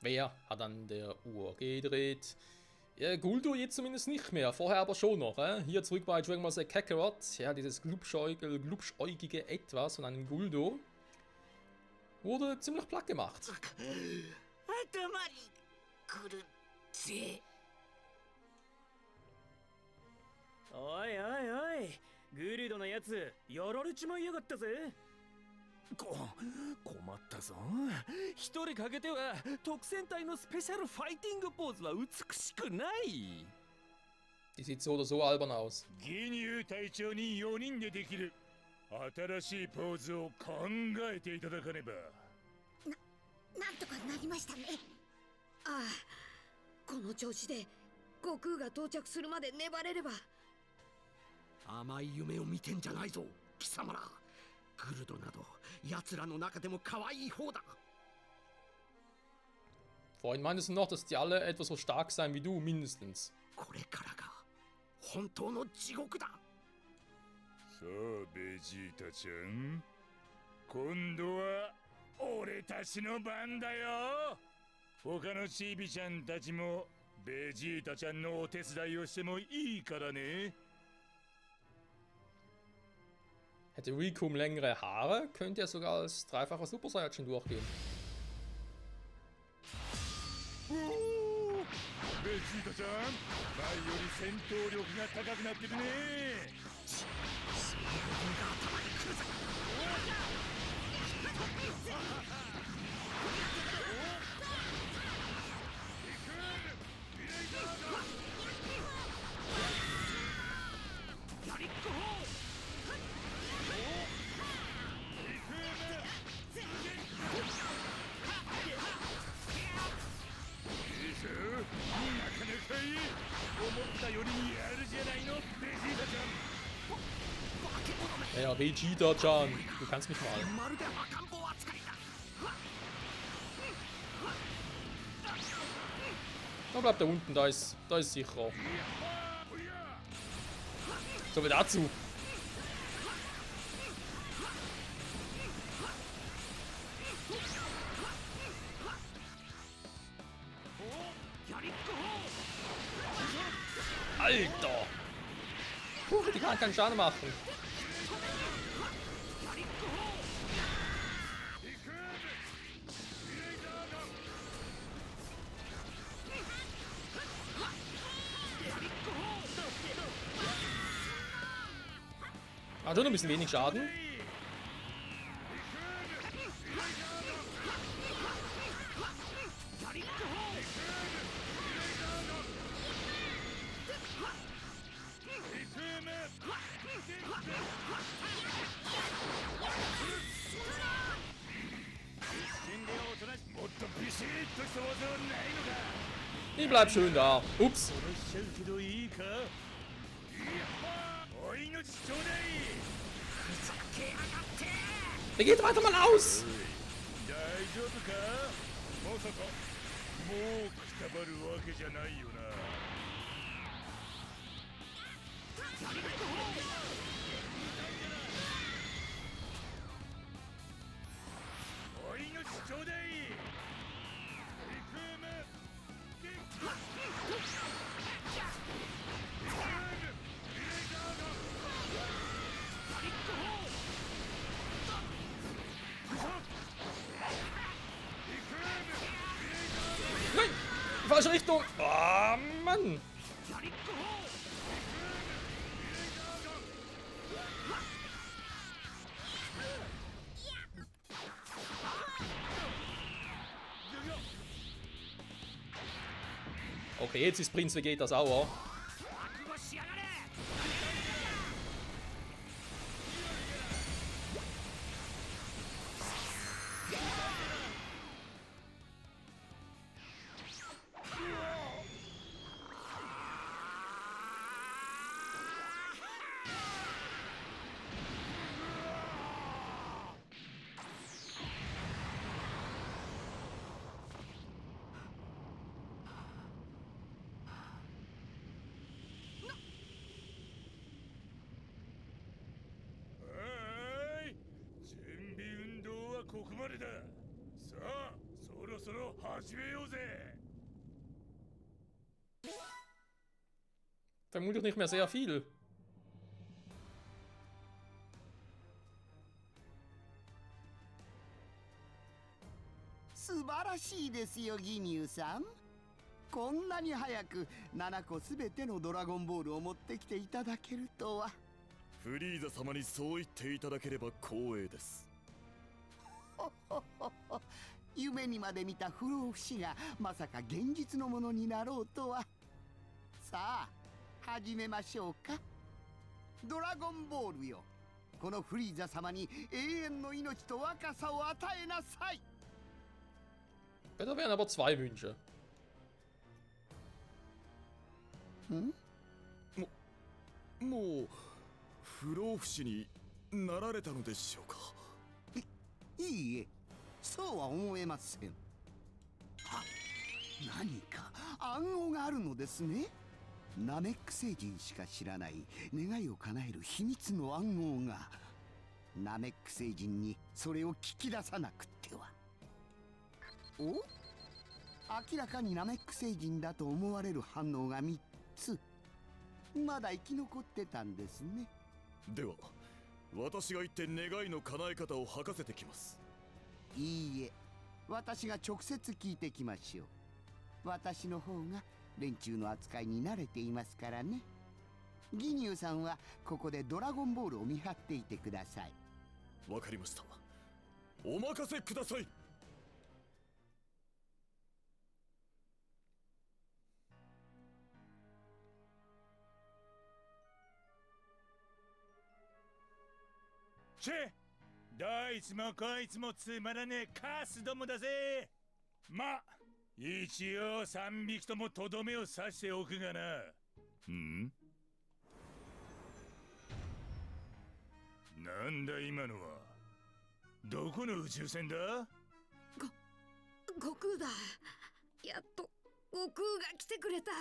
Wer hat an der Uhr gedreht? Guldo jetzt zumindest nicht mehr, vorher aber schon noch. Hier zurück bei Dragon Ball Z Kakarot. Ja, dieses glubschäugige Etwas von einem Guldo wurde ziemlich platt gemacht.おいおいおい、グルドのやつやられちまいやがったぜ。困ったぞ。一人かけては特戦隊のスペシャルファイティングポーズは美しくない。 Die sieht so oder so albern aus. 義乳隊長に4人でできる新しいポーズを考えていただかねば。なんとかなりましたね。ああ、この調子で悟空が到着するまで粘れれば。甘い夢を見てんじゃないぞ貴様ら。グルドなど奴らの中でも可愛い方だ。 Vorhin meintest du noch, dass die alle etwa so stark seien wie du, mindestens. これからが本当の地獄だ。さあベジータちゃん、今度は俺たちの番だよ。他のチビちゃんたちもベジータちゃんのお手伝いをしてもいいからね。 Hätte Rikum längere Haare, könnte er sogar als dreifacher Super Saiyajin durchgehen. ベジータちゃん、前より戦闘力が高くなってるね。なかなかいい。思ったよりやるじゃないの、ベジータちゃん。 Ja, Vegeta-chan, du kannst mich mal. まるで赤ん坊扱いだ。 Da bleibt er unten, da ist sicher. So viel dazu. Alter! Puh, die kann keinen Schaden machen. Hat schon ein bisschen wenig Schaden. Ich bleib schön da. Ups. Der geht weiter mal aus. Nein! Falsche Richtung! Oh, Mann! Okay, jetzt ist Prinz Vegeta sauer. 始めようぜ。 Vermutlich nicht mehr sehr viel. 素晴らしいですよギニューさん。こんなに早く7個すべてのドラゴンボールを持ってきていただけるとは。フリーザ様にそう言っていただければ光栄です。夢にまで見た不老不死がまさか現実のものになろうとは。さあ始めましょうか。ドラゴンボールよ、このフリーザ様に永遠の命と若さを与えなさい。 Ja, da wären aber 2 Wünsche. もう不老不死になられたのでしょうか。いいえ、そうは思えません。あ、何か暗号があるのですね。ナメック星人しか知らない願いを叶える秘密の暗号が。ナメック星人にそれを聞き出さなくっては。お、明らかにナメック星人だと思われる反応が3つ。まだ生き残ってたんですね。では私が行って願いの叶え方を吐かせてきます。いいえ、私が直接聞いてきましょう。私の方が連中の扱いに慣れていますからね。ギニューさんはここでドラゴンボールを見張っていてください。わかりました。お任せください。チェ、どいつもこいつもつまらねえカスどもだぜ。ま、一応3匹ともとどめを刺しておくがな。ん？なんだ今のは。どこの宇宙船だ？悟空だ。やっと悟空が来てくれた。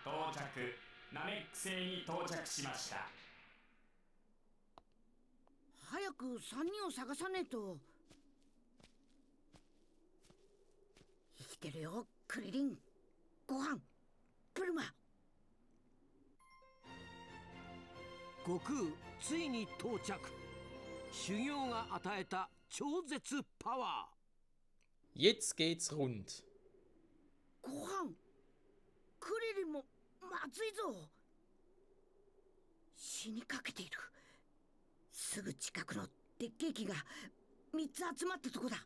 到着。ナメック星に到着しました。早く3人を探さねえと。生きてるよクリリン。ご飯プルマ。悟空ついに到着。修行が与えた超絶パワー。 Jetzt geht's rund. ご飯クリリンもまずいぞ。死にかけている。すぐ近くの鉄ケーキが3つ集まったとこだ。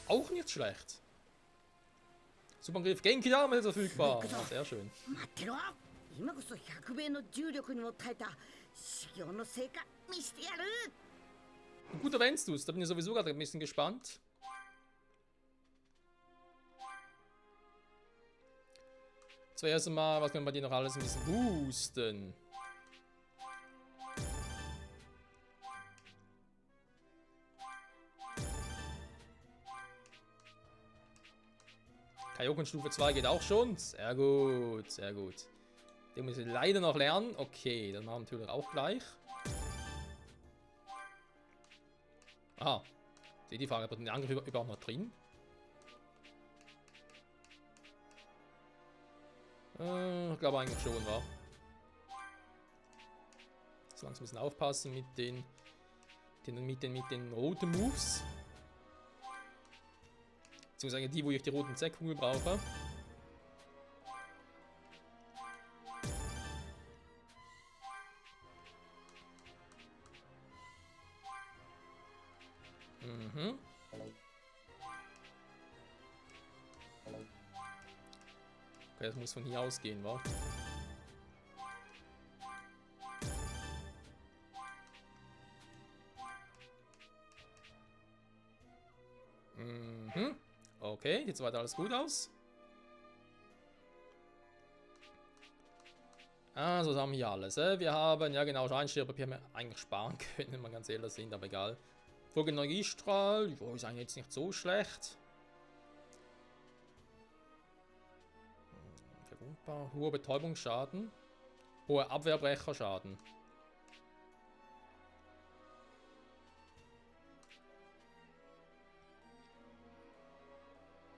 Auch nicht schlecht. Superangriff Genki Dame ist verfügbar. Ja, sehr schön. 待ってろ。今こそ100倍の重力にも耐えた修行の成果見してやる。 Gut erwähnst du es, da bin ich sowieso gerade ein bisschen gespannt. Zuerst einmal, was können wir bei dir noch alles ein bisschen boosten? Kaioken Stufe 2 geht auch schon. Sehr gut, sehr gut. Den muss ich leider noch lernen. Okay, dann machen wir natürlich auch gleich. Ah, sehe die Frage, aber den Angriff überhaupt noch drin? Ich glaube eigentlich schon, wa? So langsam ein bisschen aufpassen mit den roten Moves. Beziehungsweise die, wo ich die roten Zeckkugel brauche. Mhm. Okay, das muss von hier ausgehen, wa? Mhm. Okay, jetzt sieht alles gut aus. Also, das haben wir hier alles. Wir haben, ja genau, Scheinschirpapier haben wir eigentlich sparen können, wenn wir ganz ehrlich sind, aber egal. Energiestrahl, ja, ist eigentlich jetzt nicht so schlecht. Verwundbar, hoher Betäubungsschaden, hoher Abwehrbrecherschaden.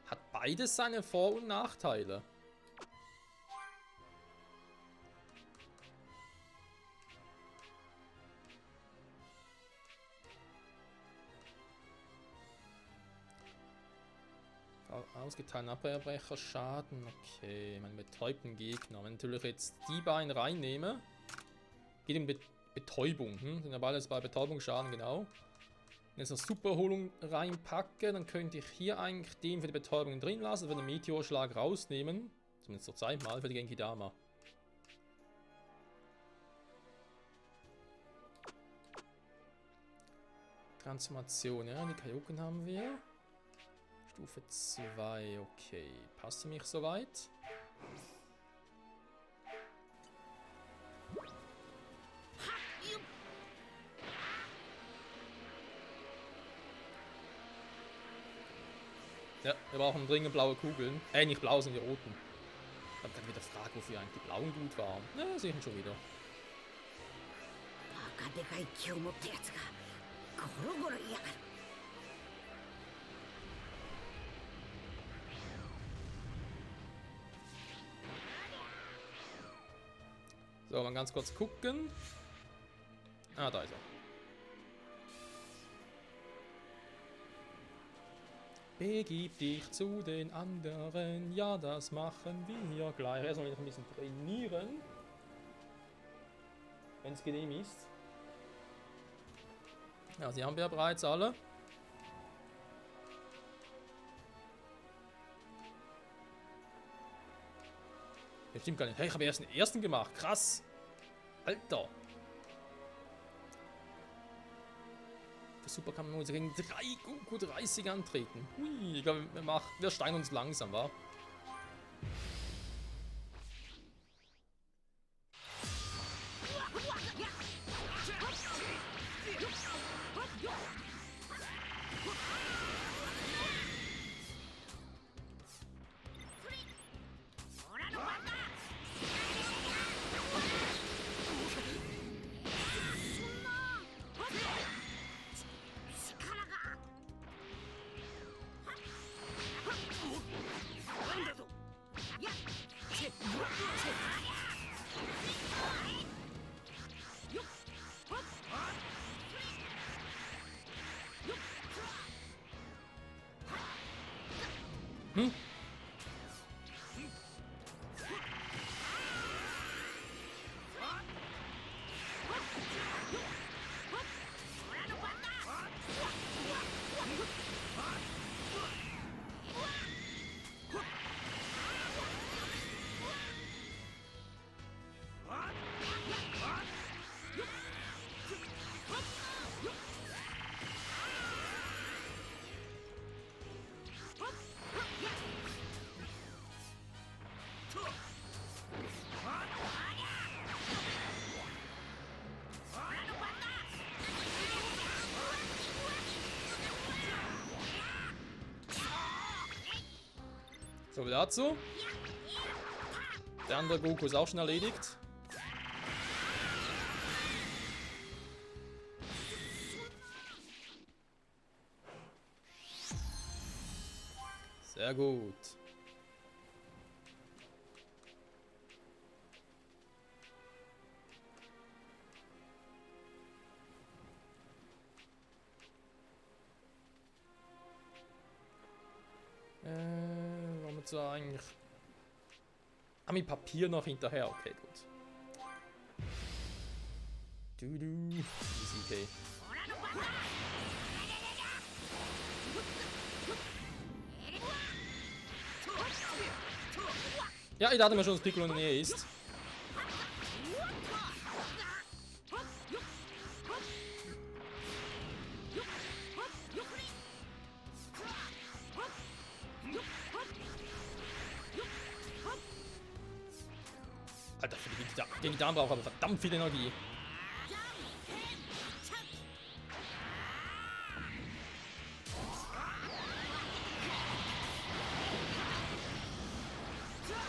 Hat beides seine Vor- und Nachteile. Ausgeteilt Abwehrbrecher, Schaden, okay, meine betäubten Gegner. Wenn ich natürlich jetzt die beiden reinnehme, geht in Betäubung, sind ja beides bei Betäubungsschaden, genau. Wenn ich jetzt noch Supererholung reinpacke, dann könnte ich hier eigentlich den für die Betäubung drin lassen, für den Meteorschlag rausnehmen, zumindest zur Zeit mal, für die Genki Dama. Transformation, ja, die Kaioken haben wir. Stufe 2, okay. Passt für mich soweit? Ja, wir brauchen dringend blaue Kugeln. Nicht blau, sind die roten. Ich hab dann wieder gefragt, wofür eigentlich die blauen gut waren. Na, sehe ich schon wieder. バカでかい気を持ったやつがゴロゴロいやがる。 So, mal ganz kurz gucken. Ah, da ist er. Begib dich zu den anderen. Ja, das machen wir gleich. Erstmal noch ein bisschen trainieren. Wenn es genehm ist. Ja, sie haben wir bereits alle. Das stimmt gar nicht. Hey, ich habe erst den ersten gemacht. Krass. Alter. Für Super kann man nur gegen 3 Goku 30 antreten. Hui, ich glaube, wir steigen uns langsam, wa? So, dazu. Der andere Goku ist auch schon erledigt. Sehr gut. Womit so eigentlich... mit Papier noch hinterher, okay, gut. Easy, okay. Ja, ich dachte mir schon, dass Piccolo in der Nähe ist. Alter, für die Gegen die Damen braucht aber verdammt viel Energie.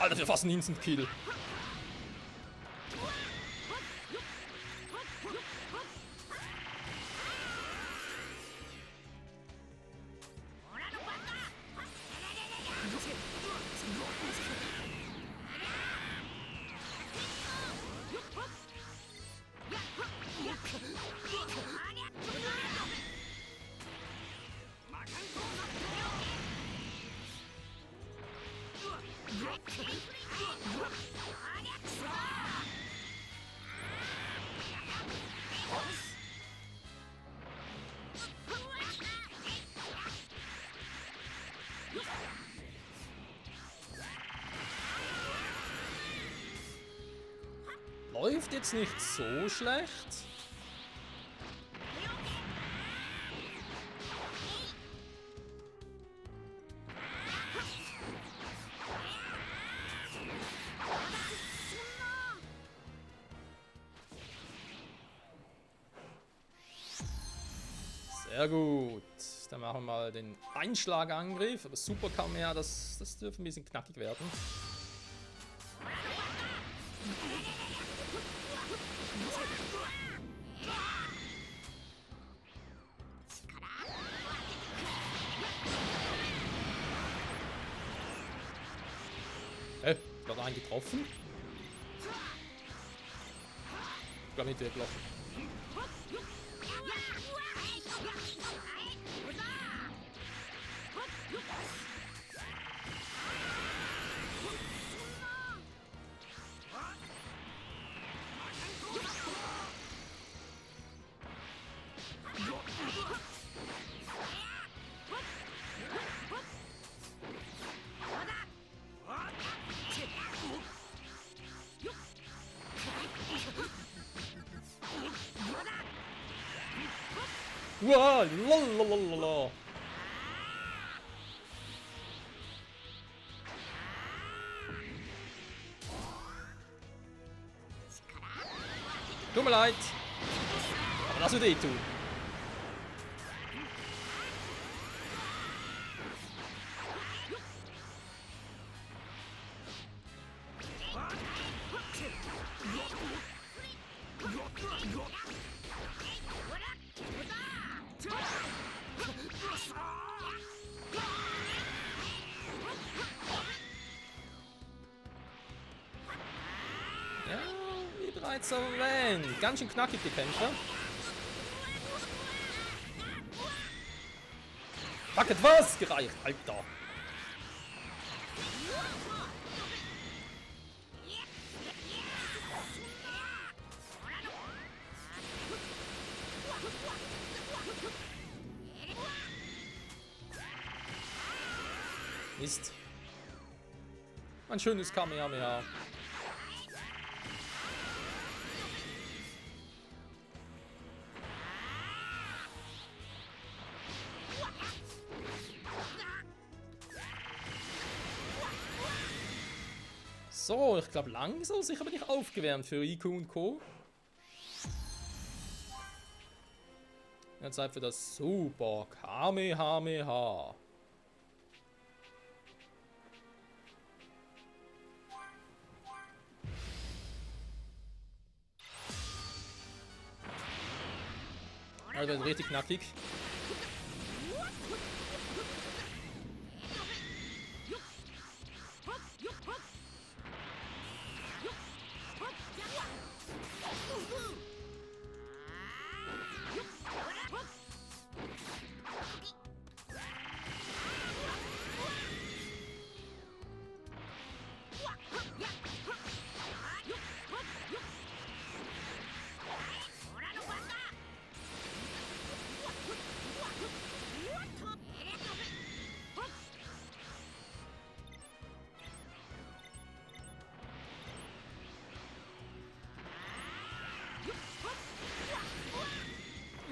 Alter, das ist fast ein Instant-Kill. Läuft jetzt nicht so schlecht. Sehr gut. Dann machen wir mal den Einschlagangriff. Aber Super Kamea, das dürfte ein bisschen knackig werden. Gerade einen getroffen. Ich glaube nicht wirklich. Wow, lalalala. Tut mir leid. Aber das wird eh tun. Ja, wie bereits erwähnt. Ganz schön knackig die Kämpfe. Fuck, hat was gereicht, Alter. Mist. Ein schönes Kamehameha. So, ich glaube langsam sicher bin ich aufgewärmt für Iku und Co. Jetzt Zeit für das Super Kamehameha. Also wird richtig knackig.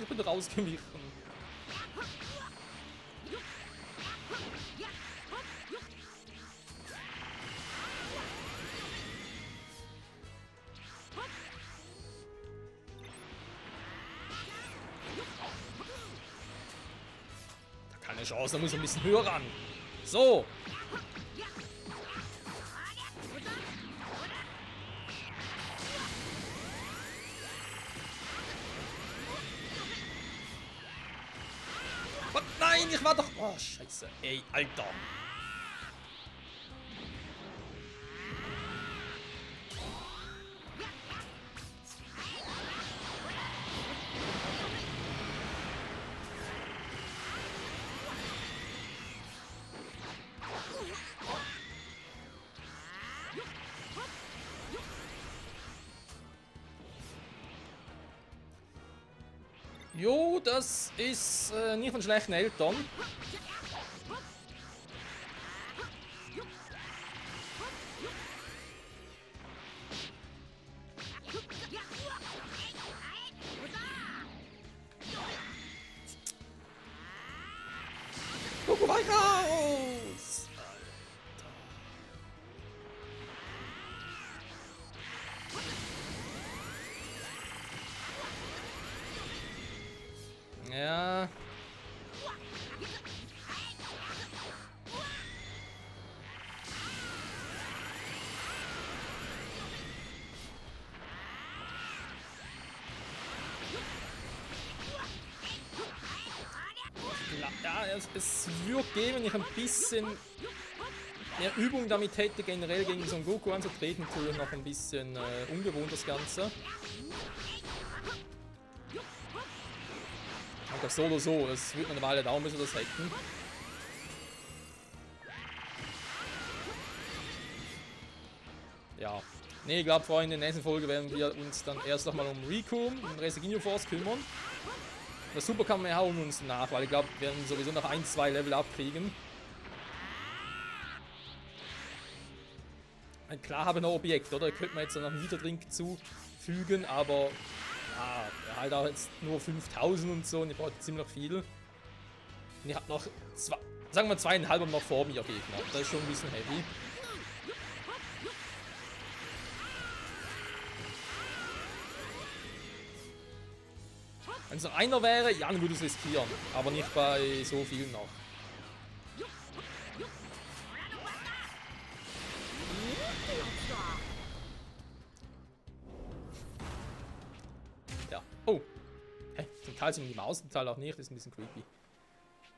Ich bin rausgewichen. Keine Chance, da muss er ein bisschen höher ran. So. Was? Nein, ich war doch... Oh, scheiße. Ey, Alter. Jo, das ist nicht von schlechten Eltern. Guck mal raus! Ja. Ja, es würde gehen, wenn ich ein bisschen mehr Übung damit hätte, generell gegen Son Goku anzutreten. Natürlich noch ein bisschen ungewohnt das Ganze. Aber so oder so, es wird eine Weile dauern, bis wir das hätten. Ja. Ne, ich glaube, Freunde, in der nächsten Folge werden wir uns dann erst nochmal um Riku und Reseginho Force kümmern. Das Super Kamehameha hauen wir uns nach, weil ich glaube, wir werden sowieso noch 1-2 Level abkriegen. Klar haben wir noch Objekt, oder? Da könnte man jetzt noch einen Niederdrink zufügen, aber ja, halt auch jetzt nur 5000 und so und ich brauche ziemlich viel. Und ich habe noch, sagen wir 2,5 noch vor mir Gegner. Das ist schon ein bisschen heavy. Wenn es noch einer wäre, ja, dann würde ich es riskieren. Aber nicht bei so vielen noch. Ja. Oh. Hä? Zum Teil sind die Maus, zum Teil auch nicht. Das ist ein bisschen creepy.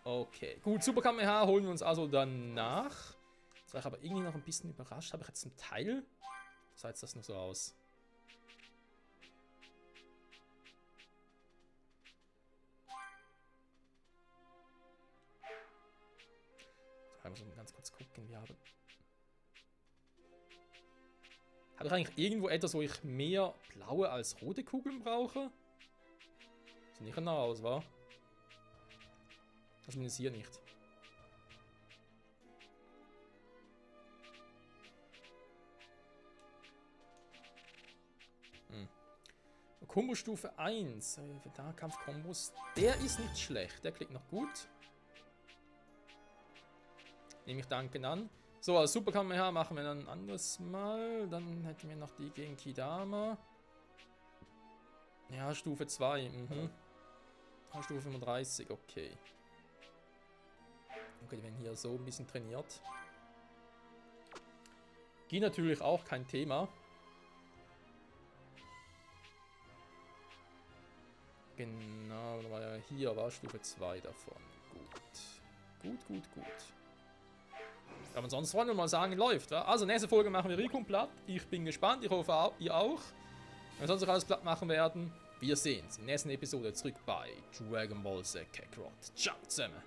Okay. Gut, Super Kamehameha holen wir uns also danach. Jetzt war ich aber irgendwie noch ein bisschen überrascht. Habe ich jetzt zum Teil? Sah jetzt das nur so aus. Ich muss ganz kurz gucken, wir haben... Habe ich eigentlich irgendwo etwas, wo ich mehr blaue als rote Kugeln brauche? Sieht nicht genau aus, wa? Das zumindest hier nicht. Kombo-Stufe 1. Für Nahkampf-Kombos. Der ist nicht schlecht. Der klingt noch gut. Nehme ich danken an. So, als Super Kamehameha machen wir dann ein anderes Mal. Dann hätten wir noch die gegen Kidama. Ja, Stufe 2. Stufe 35, okay. Okay, die werden hier so ein bisschen trainiert. Gi natürlich auch kein Thema. Genau, hier war Stufe 2 davon. Gut. Aber sonst wollen wir mal sagen, läuft. Ja? Also nächste Folge machen wir Riku platt. Ich bin gespannt, ich hoffe ihr auch. Wenn wir sonst auch alles platt machen werden, wir sehen uns in der nächsten Episode zurück bei Dragon Ball Z Kakarot. Ciao zusammen.